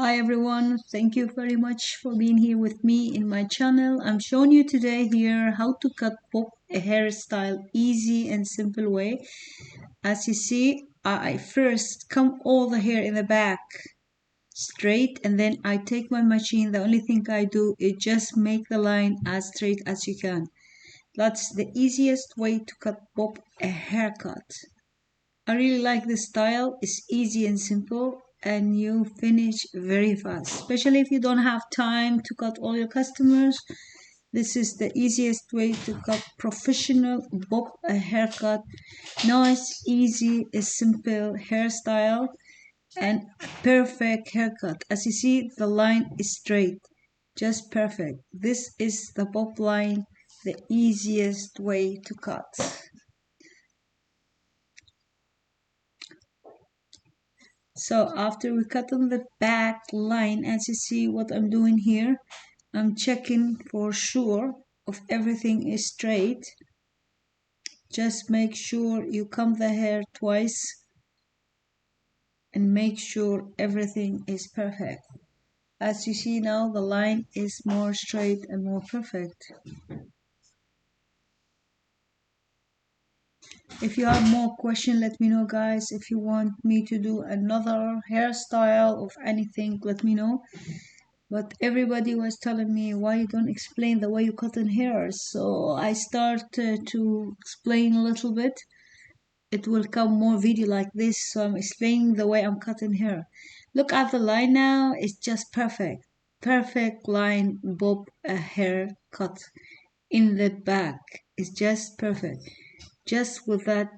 Hi everyone, thank you very much for being here with me in my channel. I'm showing you today here how to cut bob a hairstyle easy and simple way. As you see, I first comb all the hair in the back straight, and then I take my machine. The only thing I do is just make the line as straight as you can. That's the easiest way to cut bob a haircut. I really like this style. It's easy and simple, and you finish very fast. Especially if you don't have time to cut all your customers, this is the easiest way to cut professional bob a haircut. Nice, easy, a simple hairstyle, and perfect haircut. As you see, the line is straight, just perfect. This is the bob line, the easiest way to cut. So after we cut on the back line, as you see what I'm doing here, I'm checking for sure of everything is straight. Just make sure you comb the hair twice and make sure everything is perfect. As you see now, the line is more straight and more perfect. If you have more questions, let me know, guys. If you want me to do another hairstyle of anything, let me know. But everybody was telling me, why you don't explain the way you cut in hair? So I start to explain a little bit. It will come more video like this. So I'm explaining the way I'm cutting hair. Look at the line now. It's just perfect. Perfect line bob a hair cut in the back. It's just perfect. Just with that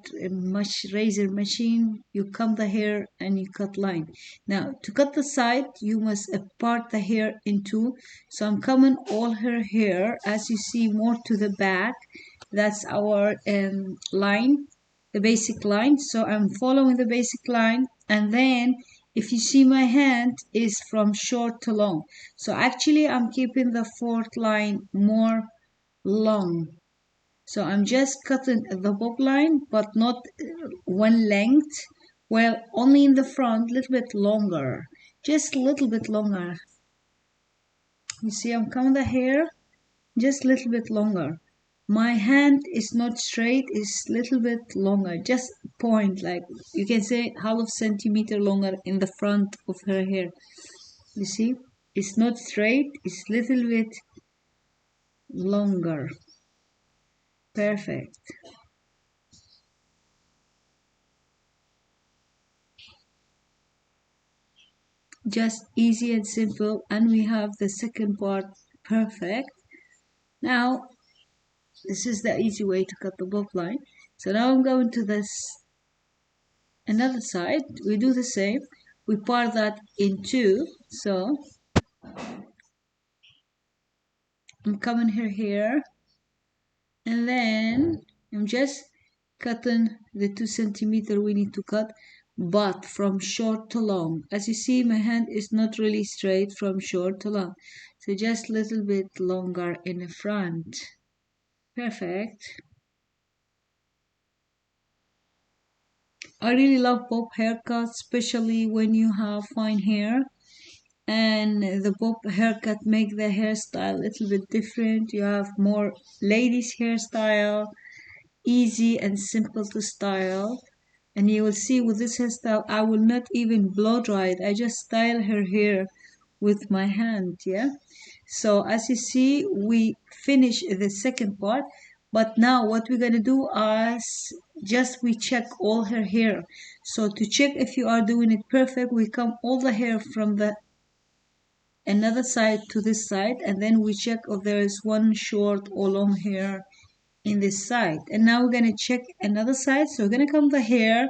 razor machine, you comb the hair and you cut line. Now to cut the side, you must part the hair in two. So I'm combing all her hair, as you see, more to the back. That's our line, the basic line. So I'm following the basic line, and then if you see, my hand is from short to long. So actually I'm keeping the fourth line more long. So I'm just cutting the bob line, but not one length. Well, only in the front, a little bit longer. Just a little bit longer. You see, I'm cutting the hair just a little bit longer. My hand is not straight, it's a little bit longer. Just point, like you can say half centimeter longer in the front of her hair. You see, it's not straight, it's a little bit longer. Perfect. Just easy and simple, and we have the second part perfect. Now this is the easy way to cut the bob line. So now I'm going to this another side. We do the same. We part that in two. So I'm coming here, and then I'm just cutting the 2 centimeter we need to cut, but from short to long. As you see, my hand is not really straight from short to long, so just a little bit longer in the front. Perfect. I really love bob haircuts, especially when you have fine hair, and the bob haircut make the hairstyle a little bit different. You have more ladies hairstyle, easy and simple to style. And you will see with this hairstyle, I will not even blow dry it. I just style her hair with my hand, yeah. So as you see, we finish the second part. But now what we're gonna do is just we check all her hair. So to check if you are doing it perfect, we come all the hair from the another side to this side, and then we check if there is one short or long hair in this side. And now we're going to check another side. So we're going to come the hair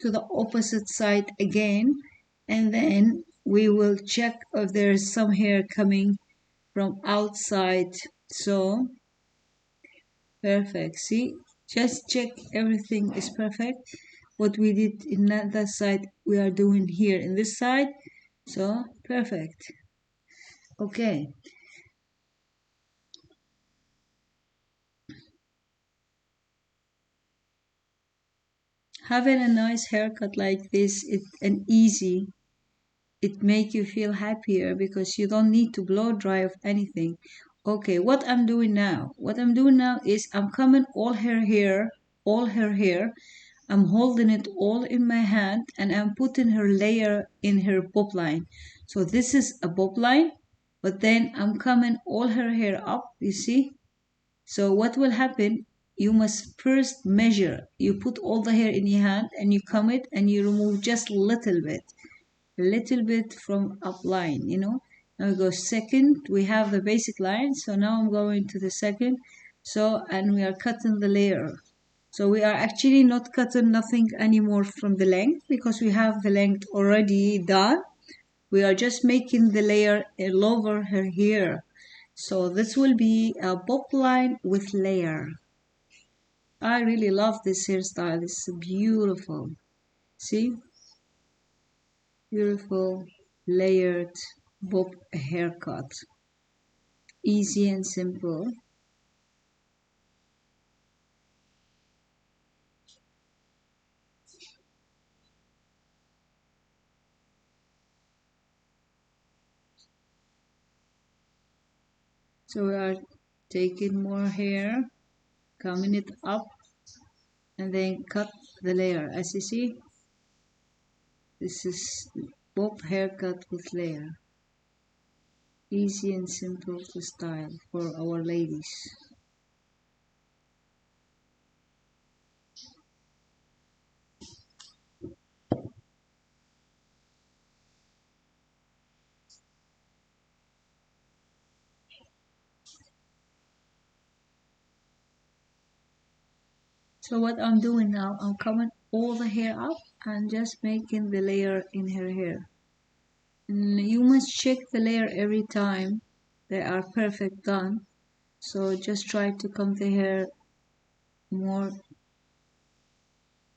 to the opposite side again, and then we will check if there is some hair coming from outside. So perfect. See, just check everything is perfect. What we did in that side we are doing here in this side. So perfect. Okay. Having a nice haircut like this is an easy it make you feel happier because you don't need to blow dry of anything. Okay, what I'm doing now? What I'm doing now is I'm coming all her hair. I'm holding it all in my hand and I'm putting her layer in her bob line. So this is a bob line, but then I'm coming all her hair up, you see? So what will happen? You must first measure. You put all the hair in your hand and you comb it and you remove just a little bit from up line, you know. Now we go second, we have the basic line. So now I'm going to the second. So, and we are cutting the layer. So we are actually not cutting nothing anymore from the length because we have the length already done. We are just making the layer all over her hair. So this will be a bob line with layer. I really love this hairstyle. It's beautiful. See? Beautiful layered bob haircut. Easy and simple. So we are taking more hair, combing it up, and then cut the layer. As you see, this is bob haircut with layer. Easy and simple to style for our ladies. So what I'm doing now, I'm combing all the hair up and just making the layer in her hair. And you must check the layer every time they are perfect done. So just try to comb the hair more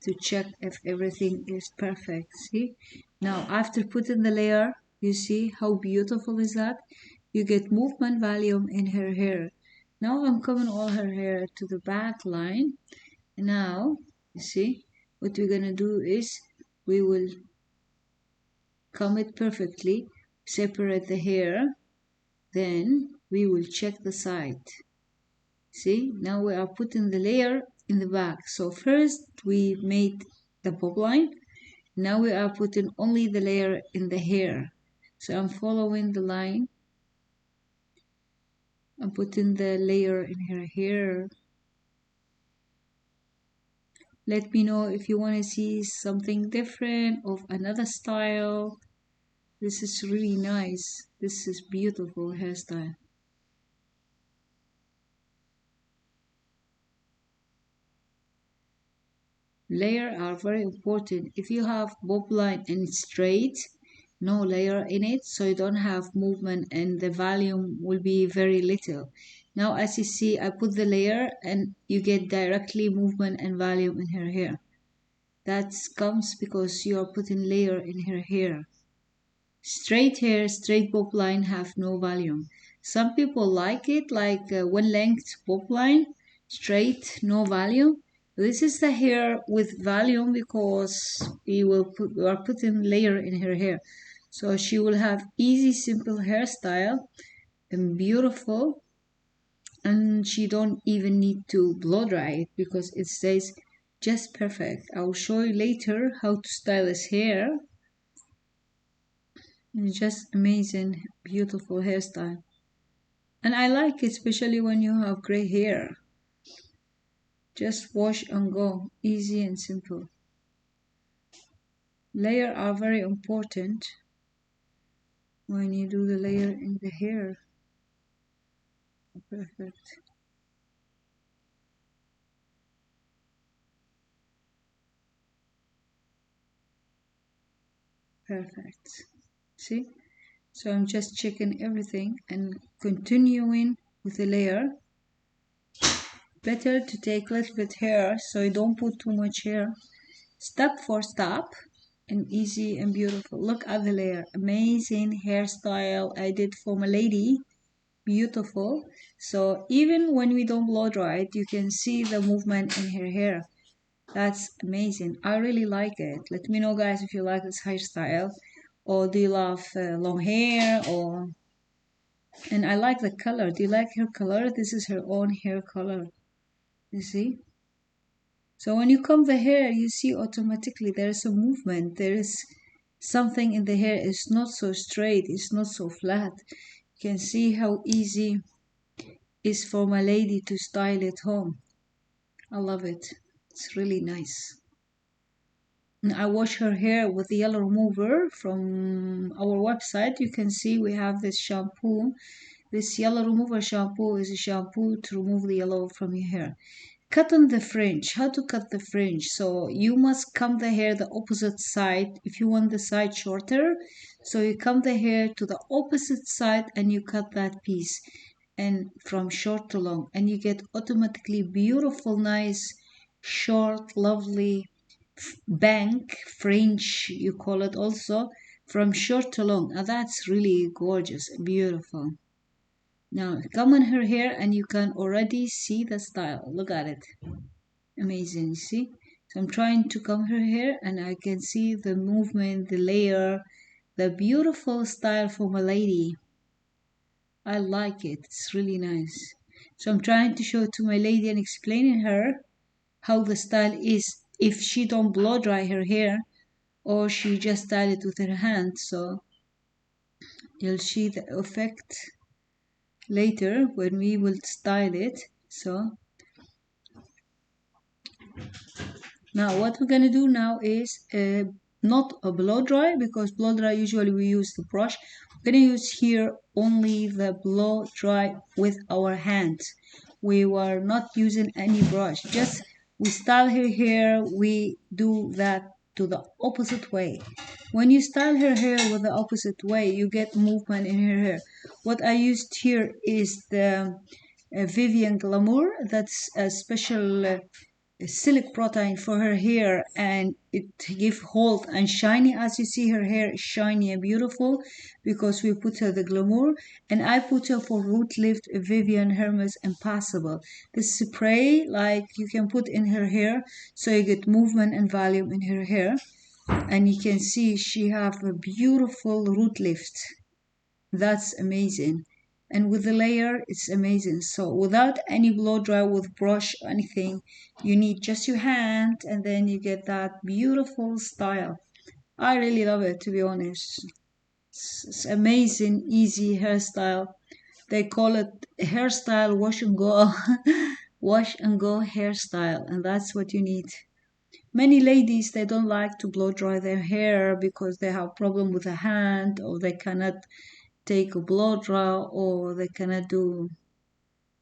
to check if everything is perfect. See? Now after putting the layer, you see how beautiful is that? You get movement volume in her hair. Now I'm combing all her hair to the back line. Now, you see, what we're gonna do is we will comb it perfectly, separate the hair, then we will check the side. See, now we are putting the layer in the back. So first we made the bob line. Now we are putting only the layer in the hair. So I'm following the line. I'm putting the layer in her hair. Let me know if you want to see something different of another style. This is really nice. This is beautiful hairstyle. Layer are very important. If you have bob line and straight, no layer in it, so you don't have movement and the volume will be very little. Now as you see, I put the layer and you get directly movement and volume in her hair. That comes because you are putting layer in her hair. Straight hair, straight bob line have no volume. Some people like it, like one length bob line, straight, no volume. This is the hair with volume because we are putting layer in her hair. So she will have easy, simple hairstyle and beautiful. And she don't even need to blow dry it because it stays just perfect. I'll show you later how to style this hair. It's just amazing, beautiful hairstyle. And I like it, especially when you have gray hair. Just wash and go, easy and simple. Layer are very important when you do the layer in the hair. Perfect. Perfect. See? So I'm just checking everything and continuing with the layer. Better to take a little bit hair so you don't put too much hair. Step for step and easy and beautiful. Look at the layer. Amazing hairstyle I did for my lady. Beautiful. So even when we don't blow dry it, you can see the movement in her hair. That's amazing. I really like it. Let me know guys if you like this hairstyle. or do you love long hair? And I like the color. Do you like her color? This is her own hair color. You see? So when you comb the hair, you see automatically there is a movement. There is something in the hair. It's not so straight. It's not so flat. You can see how easy it is for my lady to style at home. I love it. It's really nice. And I wash her hair with the yellow remover from our website. You can see we have this shampoo. This yellow remover shampoo is a shampoo to remove the yellow from your hair. Cut on the fringe. How to cut the fringe? So you must comb the hair the opposite side if you want the side shorter. So you comb the hair to the opposite side and you cut that piece, and from short to long, and you get automatically beautiful, nice, short, lovely bank fringe, you call it also, from short to long. And that's really gorgeous, beautiful. Now come on her hair and you can already see the style. Look at it. Amazing, you see? So I'm trying to comb her hair and I can see the movement, the layer, the beautiful style for my lady. I like it. It's really nice. So I'm trying to show it to my lady and explaining her how the style is if she don't blow dry her hair or she just style it with her hand. So you'll see the effect later when we will style it. So now what we're gonna do now is not a blow dry, because blow dry usually we use the brush. We're gonna use here only the blow dry with our hands. We were not using any brush, just we style her hair, we do that to the opposite way. When you style her hair with the opposite way, you get movement in her hair. What I used here is the Vivian Glamour. That's a special silk protein for her hair, and it give hold and shiny. As you see, her hair is shiny and beautiful because we put her the Glamour, and I put her for root lift Vivian Hermes Impossible. This spray like you can put in her hair so you get movement and volume in her hair, and you can see she have a beautiful root lift. That's amazing. And with the layer, it's amazing. So without any blow dry with brush or anything, you need just your hand and then you get that beautiful style. I really love it, to be honest. It's amazing, easy hairstyle. They call it hairstyle wash and go. Wash and go hairstyle, and that's what you need. Many ladies, they don't like to blow dry their hair because they have problem with the hand, or they cannot take a blow dry, or they cannot do,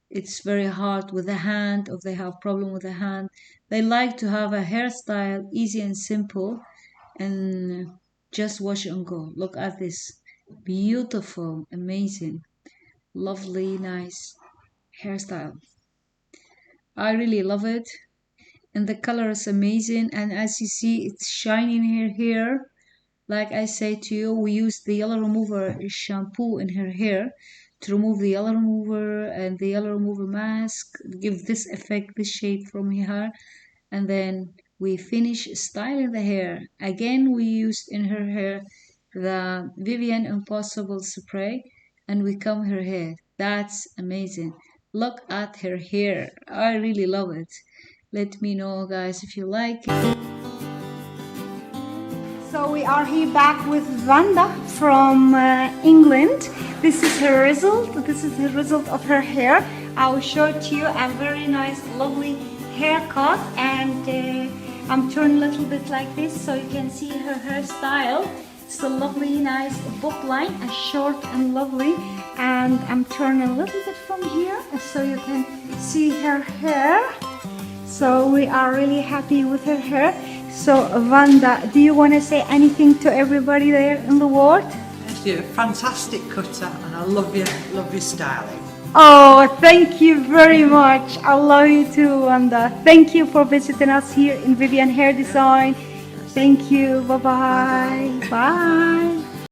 it's very hard with the hand, or they have problem with the hand. They like to have a hairstyle easy and simple and just wash and go. Look at this beautiful, amazing, lovely, nice hairstyle. I really love it, and the color is amazing, and as you see, it's shining in her hair. Like I say to you, we use the yellow remover shampoo in her hair to remove the yellow remover, and the yellow remover mask give this effect, this shade from her hair, and then we finish styling the hair. Again, we used in her hair the Vivian Impossible spray, and we comb her hair. That's amazing. Look at her hair. I really love it. Let me know, guys, if you like it. So we are here back with Vanda from England. This is her result. This is the result of her hair. I will show it to you. A very nice, lovely haircut, and I'm turning a little bit like this so you can see her hairstyle. It's a lovely, nice bob line, a short and lovely. And I'm turning a little bit from here so you can see her hair. So we are really happy with her hair. So Vanda, do you want to say anything to everybody there in the world? Yes, you're a fantastic cutter, and I love your styling. Oh, thank you very much. I love you too, Vanda. Thank you for visiting us here in Vivian Hair Design. Thank you. Bye-bye. Bye.